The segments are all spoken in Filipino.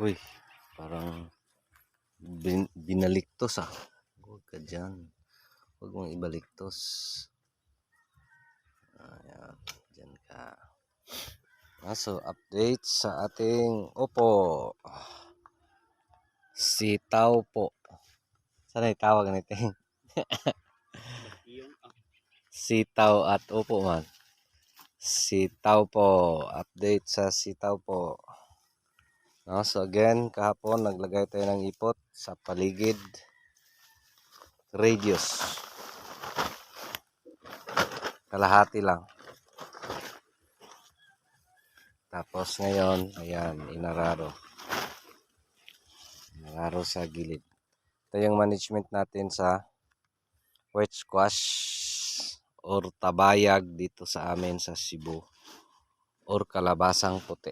Uy, parang binaliktos ah. Huwag ka dyan. Huwag mong ibaliktos. Ayan, dyan ka. So, update sa ating Oppo. Sitaw po. Sana itawag nito. Sitaw at Oppo man. Sitaw po. Update sa sitaw po. So again, kahapon naglagay tayo ng ipot sa paligid radius. Kalahati lang. Tapos ngayon, ayan, inararo. Inararo sa gilid. Ito yung management natin sa white squash or tabayag dito sa amin sa Cebu or kalabasang puti.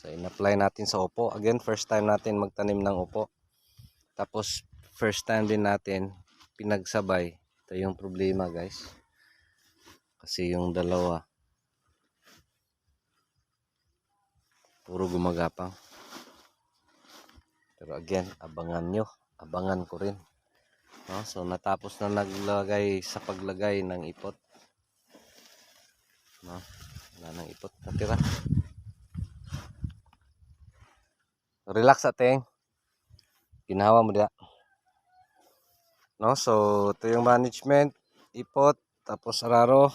So in-apply natin sa upo. Again, first time natin magtanim ng upo. Tapos first time din natin pinagsabay. Ito yung problema, guys. Kasi yung dalawa puro gumagapang. Pero again, abangan nyo. Abangan ko rin. So natapos na naglagay sa paglagay ng ipot. Wala nang ipot natira. Relax ating. Ginawa mo diya. So ito yung management, ipot, tapos araro.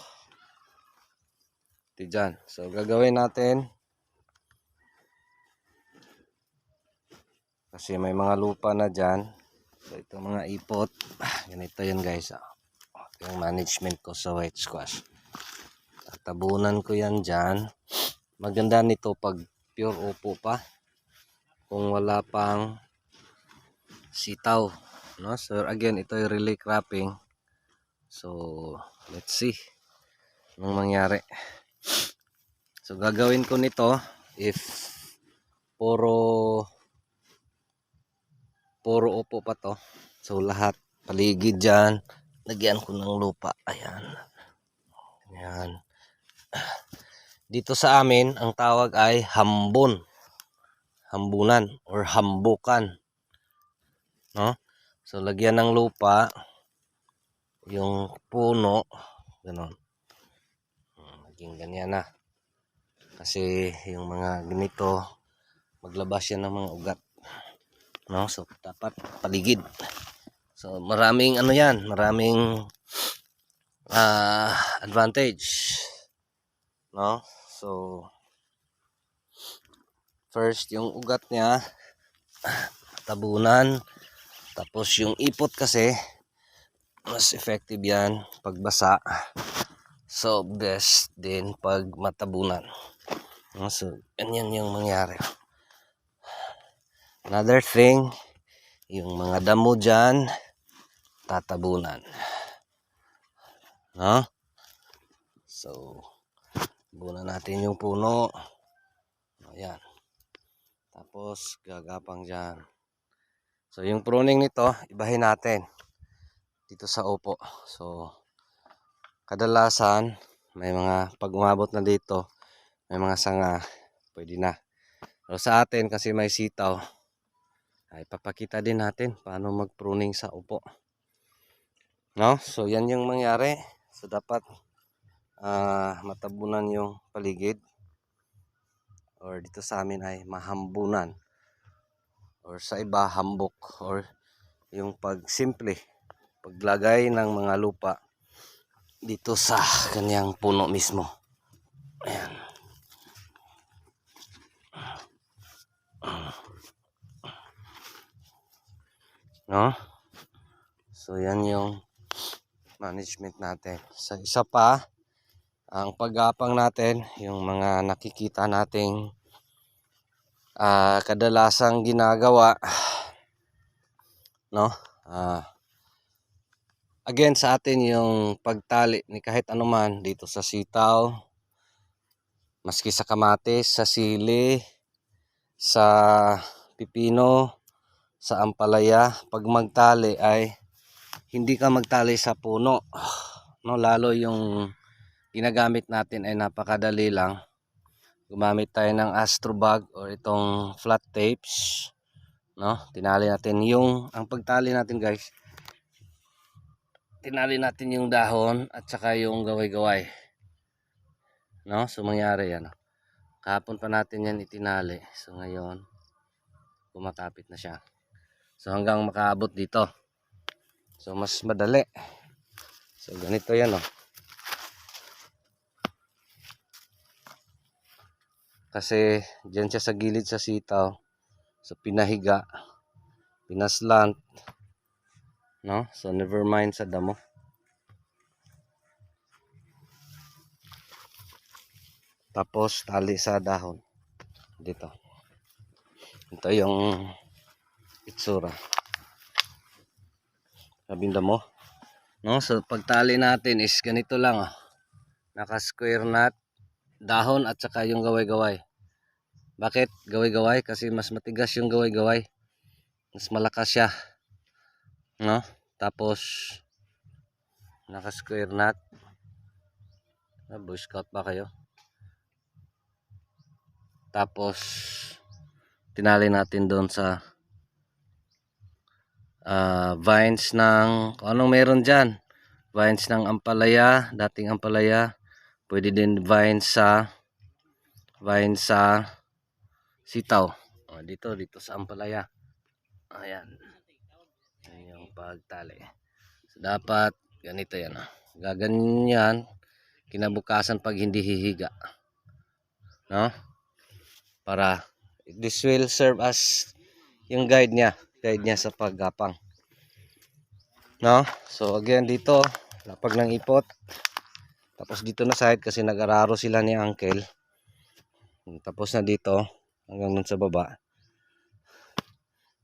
Ito dyan. So gagawin natin. Kasi may mga lupa na dyan. So ito mga ipot. Ganito yun guys. Ito yung management ko sa white squash. Tatabunan ko yan dyan. Maganda nito pag pure upo pa. Kung wala pang sitaw. So again, ito yung relay cropping. So let's see anong mangyari. So gagawin ko nito if puro upo pa to. So lahat paligid dyan. Lagyan ko ng lupa. Ayan. Ayan. Dito sa amin, ang tawag ay hambon. Hambunan or hambukan. So lagyan ng lupa yung puno. Ganon. Maging ganyan na. Kasi yung mga ganito, maglabas yan ng mga ugat. So dapat paligid. So maraming yan, maraming advantage. So first yung ugat niya tabunan, tapos yung ipot kasi mas effective yan pag basa. So best din pag matabunan. So yan yung mangyari. Another thing, yung mga damo dyan tatabunan. So tabunan natin yung puno. Ayan. Tapos gagapang dyan. So yung pruning nito, ibahin natin dito sa upo. So kadalasan may mga pag umabot na dito, may mga sanga, pwede na. Pero sa atin kasi may sitaw, ay papakita din natin paano mag-pruning sa upo. So yan yung mangyari. So dapat matabunan yung paligid, or dito sa amin ay mahambunan, or sa iba hambok, or yung pagsimple paglagay ng mga lupa dito sa kanyang puno mismo. Ayan. So yan yung management natin. Sa isa pa, ang paggapang natin, yung mga nakikita nating kadalasang ginagawa, again sa atin yung pagtali ni kahit anuman dito sa sitaw, maski sa kamatis, sa sili, sa pipino, sa ampalaya, pag magtali ay hindi ka magtali sa puno. Lalo yung ginagamit natin ay napakadali lang. gumamit tayo ng astrobag or itong flat tapes, no? Tinali natin ang pagtali natin guys, tinali natin yung dahon at saka yung gaway-gaway, no? So mangyari yan, kahapon pa natin yan itinali, so ngayon kumakapit na siya, so hanggang makaabot dito, so mas madali. So ganito yan, kasi dyan siya sa gilid sa sitaw, so pinahiga, pinaslant, no? So never mind sa damo. Tapos tali sa dahon dito. Ito yung itsura. Sabing damo, no? So pagtali natin is ganito lang, naka square knot, dahon at saka yung gaway-gaway. Bakit gaway-gaway? Kasi mas matigas yung gaway-gaway, mas malakas siya, no? Tapos naka square knot. Boy Scout ba kayo? Tapos tinali natin doon sa vines ng anong meron dyan, vines ng ampalaya, dating ampalaya, pwede din vines sa sitaw. Dito sa ampalaya, ayan, yan yung pagtali. So dapat ganito yan, gaganyan kinabukasan pag hindi hihiga, no? Para this will serve as yung guide niya sa paggapang, no? So again dito lapag ng ipot, tapos dito na side kasi nag-araro sila ni uncle, tapos na dito hanggang dun sa baba,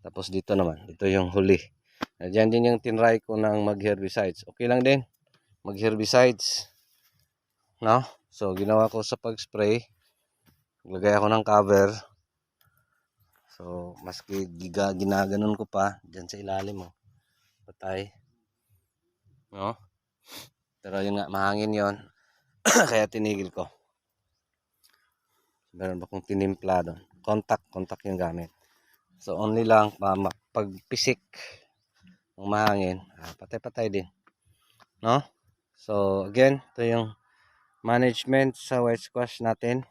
tapos dito naman, dito yung huli. Diyan din yung tinry ko ng mag herbicides, okay lang din mag herbicides, no? So ginawa ko sa pag spray, naglagay ako ng cover. So, maski ginaganon ko pa dyan sa ilalim, patay, no? Pero yun nga, mahangin yon kaya tinigil ko. Meron ba kong tinimpla doon? Contact yung gamit. So, only lang pag pisik ng mahangin, patay-patay din, no? So, again, ito yung management sa white squash natin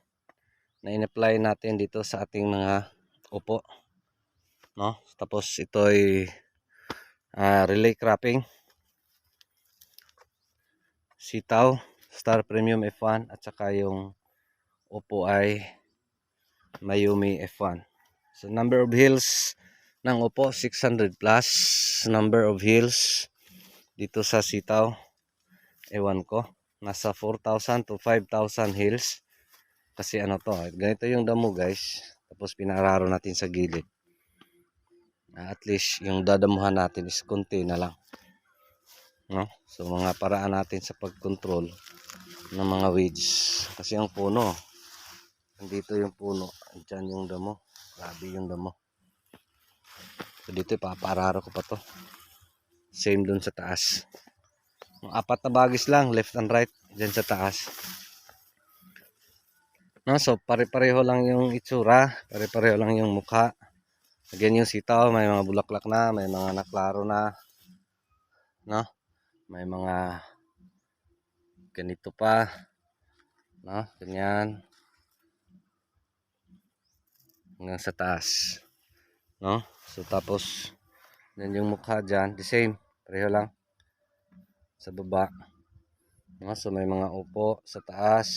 na in-apply natin dito sa ating mga upo, no? Tapos ito ay relay cropping, sitaw, Star Premium F1 at saka yung upo ay Mayumi F1. So number of hills ng upo 600 plus, number of hills dito sa sitaw ewan ko, nasa 4,000 to 5,000 hills. Kasi ano to, ganito yung damo guys, tapos pinararo natin sa gilid. At least yung dadamuhan natin is konti na lang, no? So mga paraan natin sa pagkontrol ng mga weeds, kasi ang puno, andito yung puno, andyan yung damo, grabe yung damo. So dito ipapararo ko pa to, same dun sa taas, yung 4 na bagis lang left and right dyan sa taas, no? So pare-pareho lang yung itsura, pare-pareho lang yung mukha. Again yung sitaw may mga bulaklak na, may mga naklaro na, no? May mga ganito pa, no? Ganyan hanggang sa taas, no? So tapos yan yung mukha dyan, the same, pareho lang sa baba, no? So may mga upo sa taas.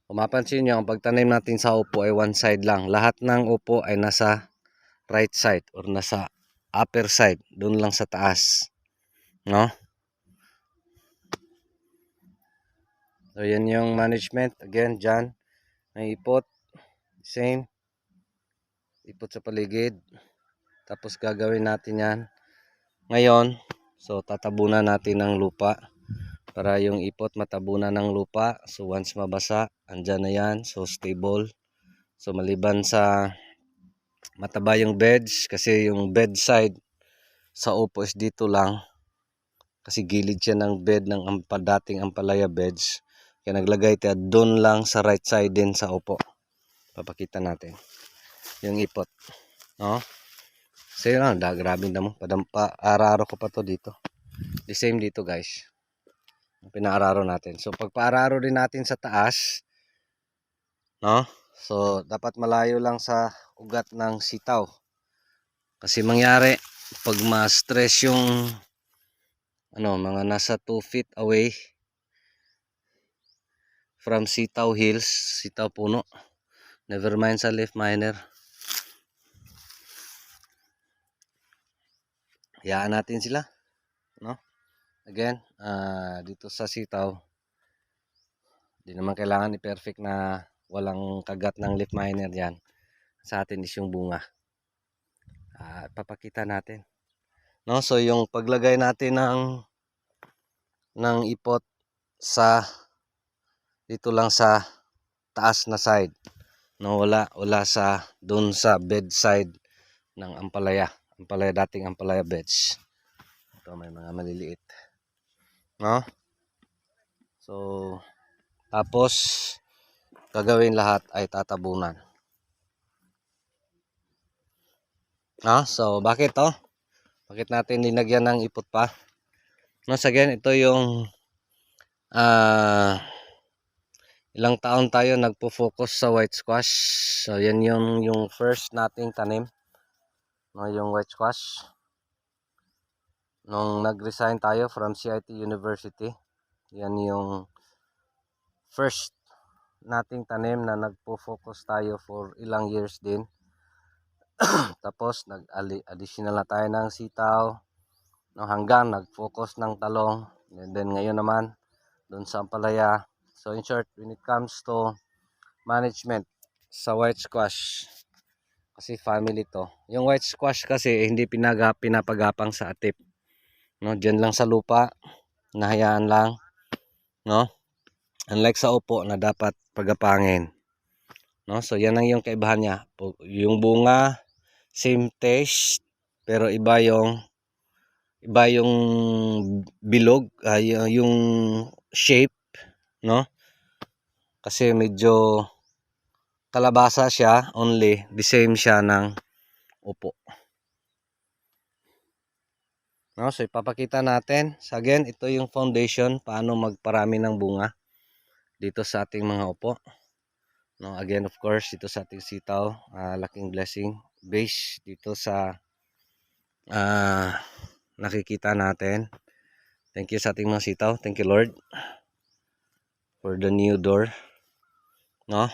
Kung mapansin nyo, ang pagtanim natin sa upo ay one side lang, lahat ng upo ay nasa right side or nasa upper side, doon lang sa taas, no? So yan yung management. Again dyan may ipot, same ipot sa paligid, tapos gagawin natin yan ngayon. So tatabunan natin ng lupa para yung ipot matabunan ng lupa. So once mabasa, andyan na yan, so stable. So maliban sa mataba yung beds, kasi yung bed side sa upo is dito lang, kasi gilid siya ng bed ng dating ampalaya beds. Kaya naglagay tayo doon lang sa right side din sa upo. Papakita natin yung ipot. No? So yun lang, grabe na mo. Paararo ko pa to dito. The same dito guys. Pinaararo natin. So pag paararo din natin sa taas, no? So dapat malayo lang sa ugat ng sitaw. Kasi mangyari pag ma-stress yung mga nasa 2 feet away from sitaw hills, sitaw puno. Never mind sa leaf miner. Hayaan natin sila, no? Again, dito sa sitaw, di naman kailangan i-perfect na walang kagat ng leaf miner diyan. Sa atin is yung bunga. Papakita natin. No, so yung paglagay natin ng ipot sa dito lang sa taas na side. No, wala sa doon sa bed side ng ampalaya. Dating ampalaya beds. Ito may mga maliliit. No? So tapos gagawin lahat ay tatabunan. No? So bakit to? Bakit natin linagyan ng ipot pa? No, again, ito yung ilang taon tayo nagpo-focus sa white squash. So yan yung first nating tanim. No, yung white squash. Nung nag-resign tayo from CIT University, yan yung first nating tanim na nagpo-focus tayo for ilang years din. Tapos nag-additional na tayo ng sitaw, no, hanggang nag-focus ng talong. And then ngayon naman doon sa ampalaya. So in short, when it comes to management sa white squash, kasi family to. Yung white squash kasi hindi pinapagapang sa atip. No, diyan lang sa lupa, nahayaan lang, no? Unlike sa upo na dapat pagapangin. No, so yan ang yung kaibahan niya. Yung bunga same taste pero iba yung bilog, yung shape, no? Kasi medyo kalabasa siya, only the same siya ng upo. No, so ipapakita natin. So again, ito yung foundation paano magparami ng bunga dito sa ating mga upo. No, again of course dito sa ating sitaw, laking blessing. Base dito sa nakikita natin. Thank you sa ating mga sitaw. Thank you Lord for the new door. No?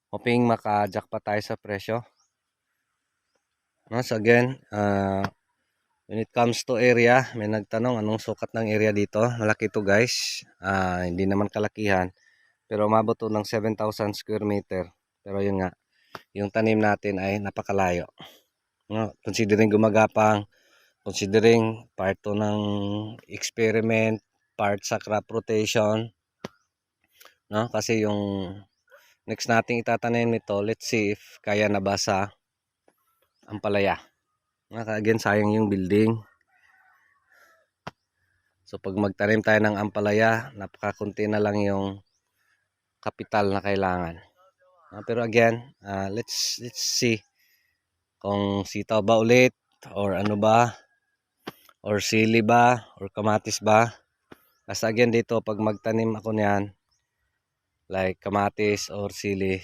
Hoping maka-jackpot tayo sa presyo. No, so again, when it comes to area, may nagtanong anong sukat ng area dito. Malaki to guys. Hindi naman kalakihan. Pero umabot to ng 7,000 square meter. Pero yun nga, yung tanim natin ay napakalayo. No, considering gumagapang, considering part to ng experiment, part sa crop rotation. No, kasi yung next nating itatanim nito, let's see if kaya na ba sa ampalaya. Again, sayang yung building. So pag magtanim tayo ng ampalaya, napakakunti na lang yung kapital na kailangan. Pero again, let's see kung sitaw ba ulit or ano ba, or sili ba or kamatis ba. Kasi again dito pag magtanim ako niyan like kamatis or sili,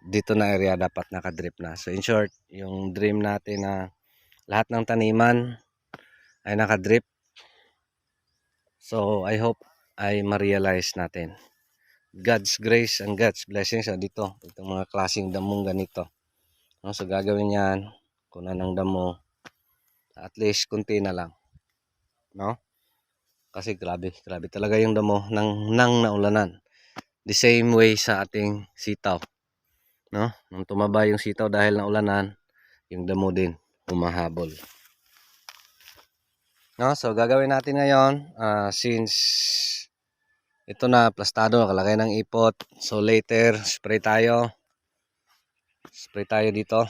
dito na area dapat nakadrip na. So in short, yung dream natin na lahat ng taniman ay nakadrip. So I hope ay ma-realize natin. God's grace and God's blessings dito. Itong mga klaseng damong ganito. No, so gagawin yan, kunan ng damo, at least kunti na lang. No? Kasi grabe talaga yung damo nang naulanan. The same way sa ating sitaw. No? Nung tumaba yung sitaw dahil naulanan, yung damo din humahabol. No? So gagawin natin ngayon, since ito na plastado, nakalagay ng ipot. So later, spray tayo dito.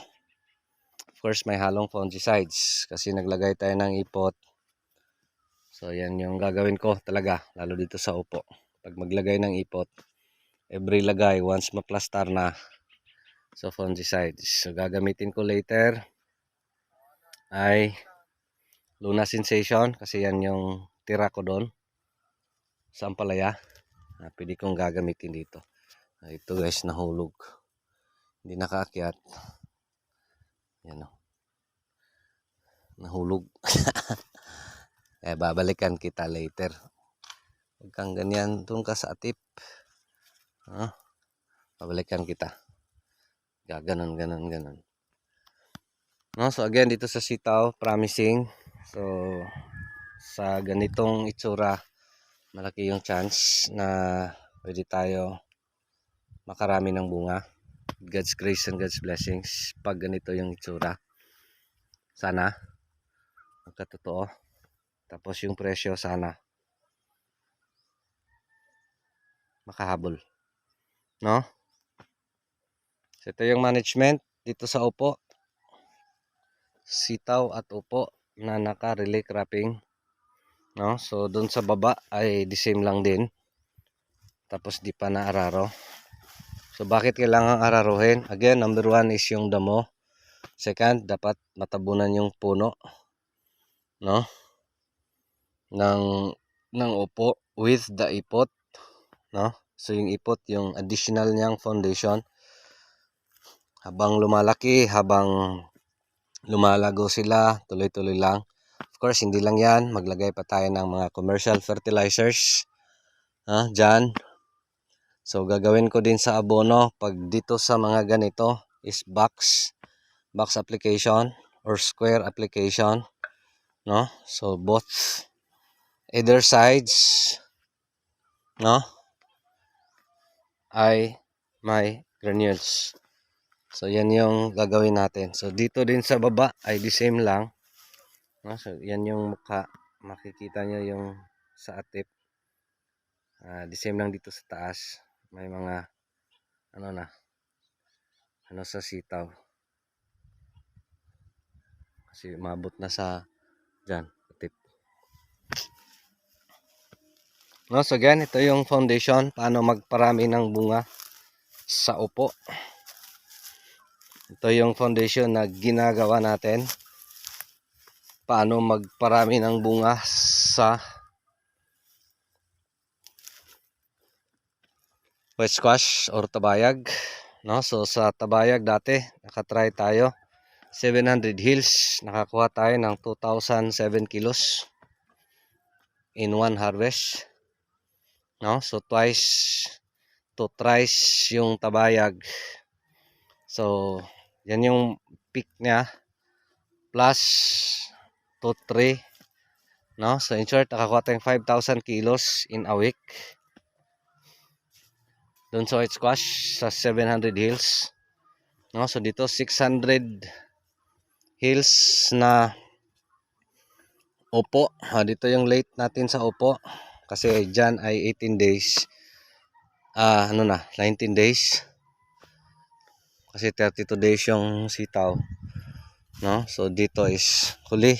Of course, may halong fungicides kasi naglagay tayo ng ipot. So yan yung gagawin ko talaga, lalo dito sa upo. Pag maglagay ng ipot, every lagay once maplastar na, so fungicides. So gagamitin ko later ay Luna Sensation kasi yan yung tira ko doon sa Ampalaya. Pwede kong gagamitin dito. Ito guys, nahulog. Hindi nakaakyat. Yan o. Nahulog. Babalikan kita later. Huwag kang ganyan. Doon ka sa atip. Babalikan kita. Gaganon. No, so again, dito sa sitaw, promising. So, sa ganitong itsura, malaki yung chance na pwede tayo makarami ng bunga. God's grace and God's blessings pag ganito yung itsura. Sana magkatotoo. Tapos yung presyo sana makahabol. No? So ito yung management dito sa upo. Sitaw at upo na naka-relay cropping. No? So doon sa baba ay the same lang din. Tapos di pa naararo. So bakit kailangan araruhin? Again, number 1 is yung damo. Second, dapat matabunan yung puno, no? ng upo with the ipot, no? So yung ipot, yung additional niyang foundation. Habang lumalaki, habang lumalago sila, tuloy-tuloy lang. Of course, hindi lang yan. Maglagay pa tayo ng mga commercial fertilizers. Dyan. So, gagawin ko din sa abono. Pag dito sa mga ganito is box application or square application. No? So, both either sides, no, ay may granules. So, yan yung gagawin natin. So, dito din sa baba ay the same lang. No? So, yan yung mukha. Makikita nyo yung sa atip. The same lang dito sa taas. May mga sa sitaw. Kasi umabot na sa dyan, atip. No, so again, ito yung foundation. Paano magparami ng bunga sa upo. Ito yung foundation na ginagawa natin. Paano magparami ng bunga sa white squash or tabayag. No, so sa tabayag dati, nakatry tayo. 700 hills, nakakuha tayo ng 2,007 kilos in one harvest. No, so twice to thrice yung tabayag. So, yan yung peak niya. Plus 2, 3. No, so in short, nakakuha tayong 5,000 kilos in a week. Doon sa white squash sa 700 hills. No, so dito 600 hills na upo. Dito yung late natin sa upo kasi dyan ay 18 days. 19 days. Kasi 32 days yung sitaw. No, so dito is huli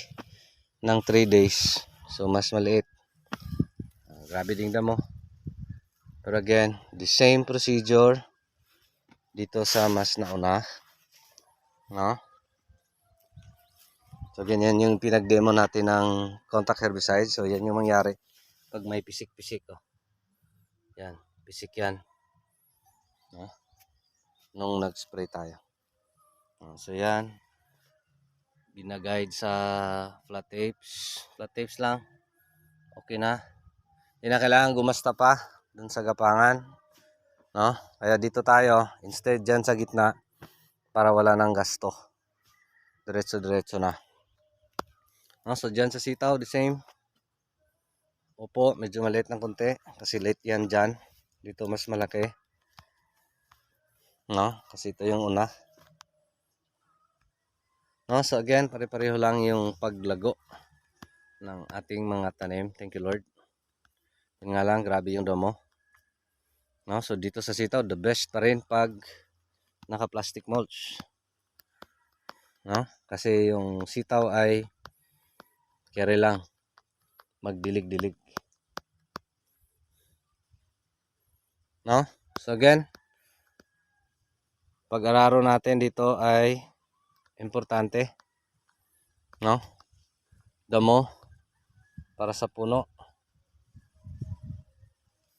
ng 3 days. So mas maliit. Grabe ding damo. Pero again, the same procedure dito sa mas nauna. No? So, ganyan yung pinag-demo natin ng contact herbicide. So, yan yung mangyari pag may pisik-pisik. Yan, pisik yan. No? Nung nag-spray tayo. So, yan. Binaguide sa flat tapes. Flat tapes lang. Okay na. Hindi na kailangan gumasta pa dun sa gapangan. No? Kaya dito tayo, instead dyan sa gitna, para wala nang gasto. Diretso-diretso na. No? So dyan sa sitaw, the same. Opo, medyo maliit ng konti. Kasi late yan dyan. Dito mas malaki. No? Kasi ito yung una. No? So again, pare-pareho lang yung paglago ng ating mga tanim. Thank you Lord. Yun nga lang, grabe yung damo. No? So dito sa sitaw, the best pa rin pag naka-plastic mulch. No? Kasi yung sitaw ay carry lang. magdilig-dilig. No? So again, pag-araro natin dito ay importante. No? Damo para sa puno.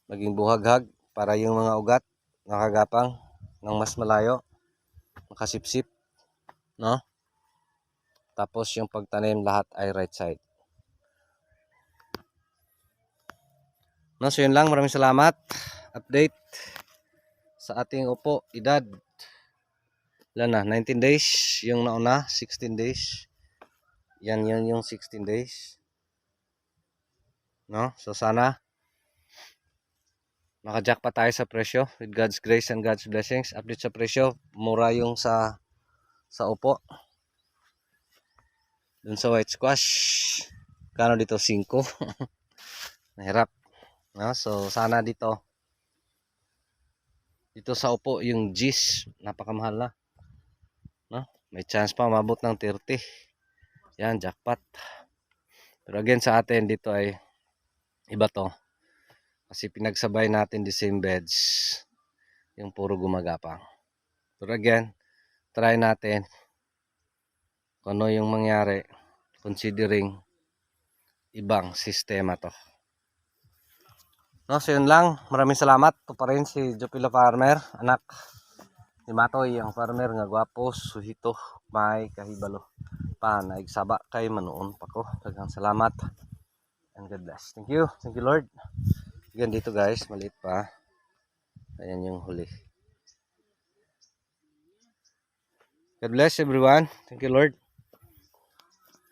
Maging buhaghag para yung mga ugat nakagapang ng mas malayo, makasipsip. No? Tapos yung pagtanim lahat ay right side. No, so yun lang. Maraming salamat. Update sa ating upo, edad. Ilan na? 19 days. Yung nauna, 16 days. Yan yung 16 days. No? So sana makajackpot tayo sa presyo with God's grace and God's blessings. Update sa presyo, mura yung sa upo. Dun sa white squash, kano dito 5. Nahirap. No? So sana dito sa upo yung G's, napakamahal na. No? May chance pa mabot ng 30. Yan, jackpot. Pero again sa atin dito ay iba to. Kasi pinagsabay natin the same beds. Yung puro gumagapang. Pero again, try natin kung ano yung mangyari considering ibang sistema to. No, so yun lang. Maraming salamat. Ito pa rin si Jopilo Farmer. Anak ni Matoy, ang farmer nga gwapo, suhito, may kahibalo pa naigsaba kay manoon pa ko. Daghang salamat and God bless. Thank you Lord. Again dito guys, maliit pa. Ayan yung huli. God bless everyone. Thank you Lord.